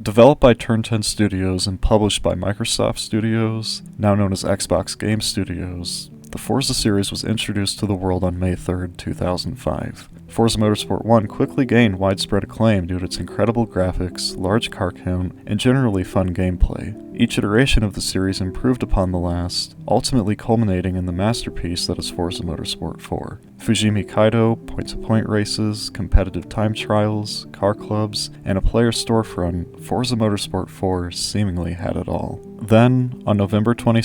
Developed by Turn 10 Studios and published by Microsoft Studios, now known as Xbox Game Studios, the Forza series was introduced to the world on May 3, 2005. Forza Motorsport 1 quickly gained widespread acclaim due to its incredible graphics, large car count, and generally fun gameplay. Each iteration of the series improved upon the last, ultimately culminating in the masterpiece that is Forza Motorsport 4. Fujimi Kaido, point-to-point races, competitive time trials, car clubs, and a player storefront, Forza Motorsport 4 seemingly had it all. Then, on November 22,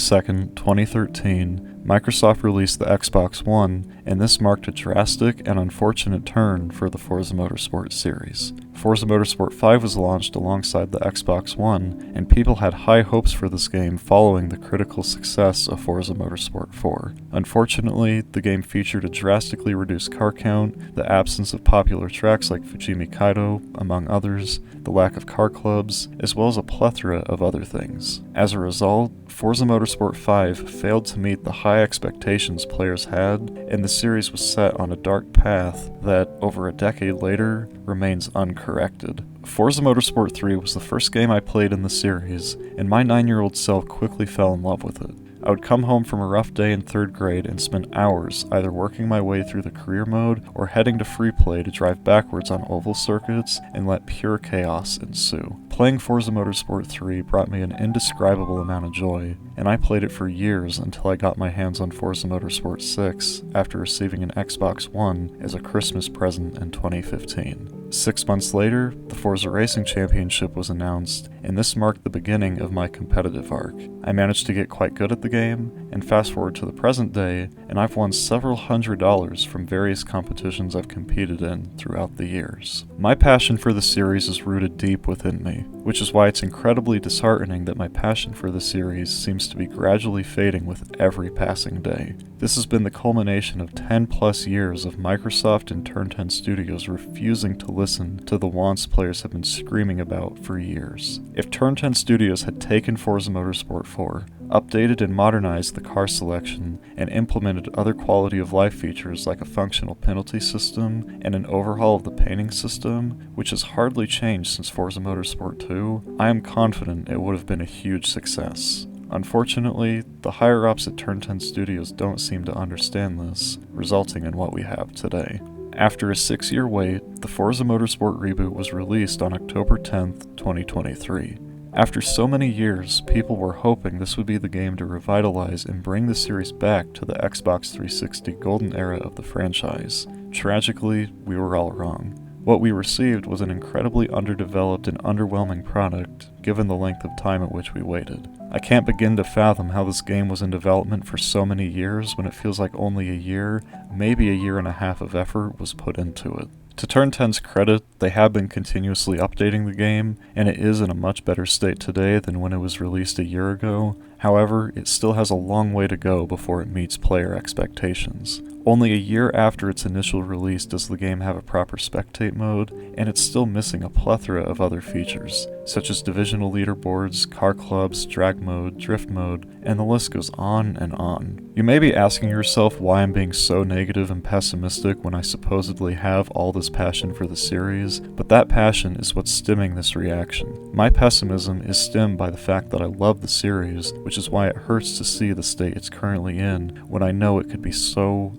2013, Microsoft released the Xbox One, and this marked a drastic and unfortunate turn for the Forza Motorsport series. Forza Motorsport 5 was launched alongside the Xbox One, and people had high hopes for this game following the critical success of Forza Motorsport 4. Unfortunately, the game featured a drastically reduced car count, the absence of popular tracks like Fujimi Kaido, among others, the lack of car clubs, as well as a plethora of other things. As a result, Forza Motorsport 5 failed to meet the high expectations players had, and the series was set on a dark path that, over a decade later, remains uncorrected. Forza Motorsport 3 was the first game I played in the series, and my 9-year-old self quickly fell in love with it. I would come home from a rough day in 3rd grade and spend hours either working my way through the career mode or heading to free play to drive backwards on oval circuits and let pure chaos ensue. Playing Forza Motorsport 3 brought me an indescribable amount of joy, and I played it for years until I got my hands on Forza Motorsport 6 after receiving an Xbox One as a Christmas present in 2015. 6 months later, the Forza Racing Championship was announced, and this marked the beginning of my competitive arc. I managed to get quite good at the game, and fast forward to the present day, and I've won several $100s from various competitions I've competed in throughout the years. My passion for the series is rooted deep within me, which is why it's incredibly disheartening that my passion for the series seems to be gradually fading with every passing day. This has been the culmination of 10 plus years of Microsoft and Turn 10 Studios refusing to listen to the wants players have been screaming about for years. If Turn 10 Studios had taken Forza Motorsport 4, updated and modernized the car selection, and implemented other quality of life features like a functional penalty system and an overhaul of the painting system, which has hardly changed since Forza Motorsport 2, I am confident it would have been a huge success. Unfortunately, the higher-ups at Turn 10 Studios don't seem to understand this, resulting in what we have today. After a 6-year wait, the Forza Motorsport reboot was released on October 10, 2023. After so many years, people were hoping this would be the game to revitalize and bring the series back to the Xbox 360 golden era of the franchise. Tragically, we were all wrong. What we received was an incredibly underdeveloped and underwhelming product, given the length of time at which we waited. I can't begin to fathom how this game was in development for so many years when it feels like only a year, maybe a year and a half of effort was put into it. To Turn 10's credit, they have been continuously updating the game, and it is in a much better state today than when it was released a year ago. However, it still has a long way to go before it meets player expectations. Only a year after its initial release does the game have a proper spectate mode, and it's still missing a plethora of other features, such as divisional leaderboards, car clubs, drag mode, drift mode, and the list goes on and on. You may be asking yourself why I'm being so negative and pessimistic when I supposedly have all this passion for the series, but that passion is what's stemming this reaction. My pessimism is stemmed by the fact that I love the series, which is why it hurts to see the state it's currently in when I know it could be so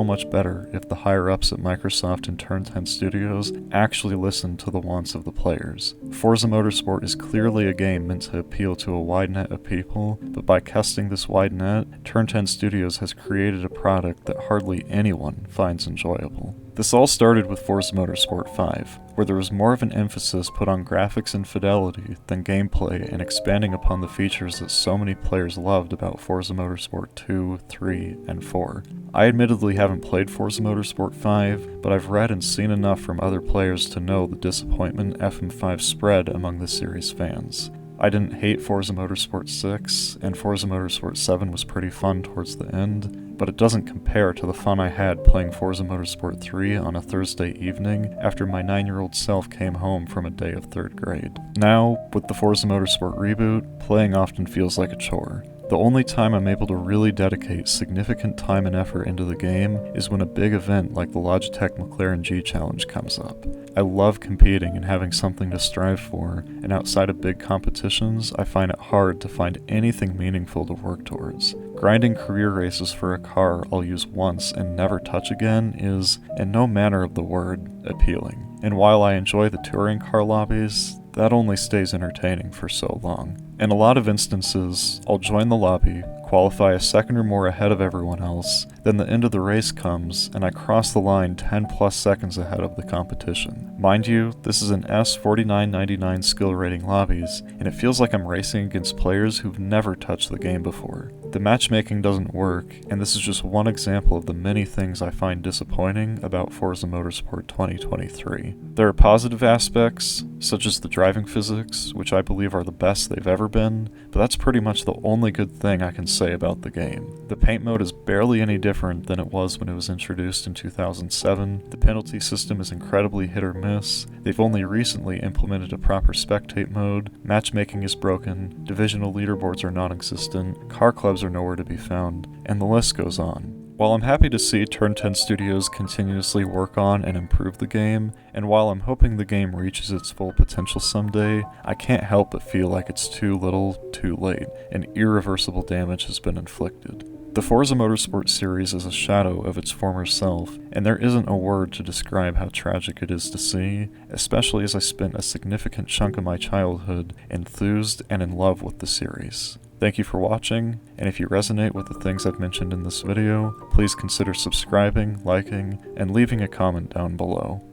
much better if the higher-ups at Microsoft and Turn 10 Studios actually listened to the wants of the players. Forza Motorsport is clearly a game meant to appeal to a wide net of people, but by casting this wide net, Turn 10 Studios has created a product that hardly anyone finds enjoyable. This all started with Forza Motorsport 5, where there was more of an emphasis put on graphics and fidelity than gameplay and expanding upon the features that so many players loved about Forza Motorsport 2, 3, and 4. I admittedly haven't played Forza Motorsport 5, but I've read and seen enough from other players to know the disappointment FM5 spread among the series fans. I didn't hate Forza Motorsport 6, and Forza Motorsport 7 was pretty fun towards the end, but it doesn't compare to the fun I had playing Forza Motorsport 3 on a Thursday evening after my 9-year-old self came home from a day of 3rd grade. Now, with the Forza Motorsport reboot, playing often feels like a chore. The only time I'm able to really dedicate significant time and effort into the game is when a big event like the Logitech McLaren G Challenge comes up. I love competing and having something to strive for, and outside of big competitions, I find it hard to find anything meaningful to work towards. Grinding career races for a car I'll use once and never touch again is, in no manner of the word, appealing. And while I enjoy the touring car lobbies, that only stays entertaining for so long. In a lot of instances, I'll join the lobby, qualify a second or more ahead of everyone else, then the end of the race comes, and I cross the line 10 plus seconds ahead of the competition. Mind you, this is an S49.99 skill rating lobbies, and it feels like I'm racing against players who've never touched the game before. The matchmaking doesn't work, and this is just one example of the many things I find disappointing about Forza Motorsport 2023. There are positive aspects, such as the driving physics, which I believe are the best they've ever been, but that's pretty much the only good thing I can say about the game. The paint mode is barely any different than it was when it was introduced in 2007, the penalty system is incredibly hit or miss, they've only recently implemented a proper spectate mode, matchmaking is broken, divisional leaderboards are non-existent, car clubs are nowhere to be found, and the list goes on. While I'm happy to see Turn 10 Studios continuously work on and improve the game, and while I'm hoping the game reaches its full potential someday, I can't help but feel like it's too little, too late, and irreversible damage has been inflicted. The Forza Motorsport series is a shadow of its former self, and there isn't a word to describe how tragic it is to see, especially as I spent a significant chunk of my childhood enthused and in love with the series. Thank you for watching, and if you resonate with the things I've mentioned in this video, please consider subscribing, liking, and leaving a comment down below.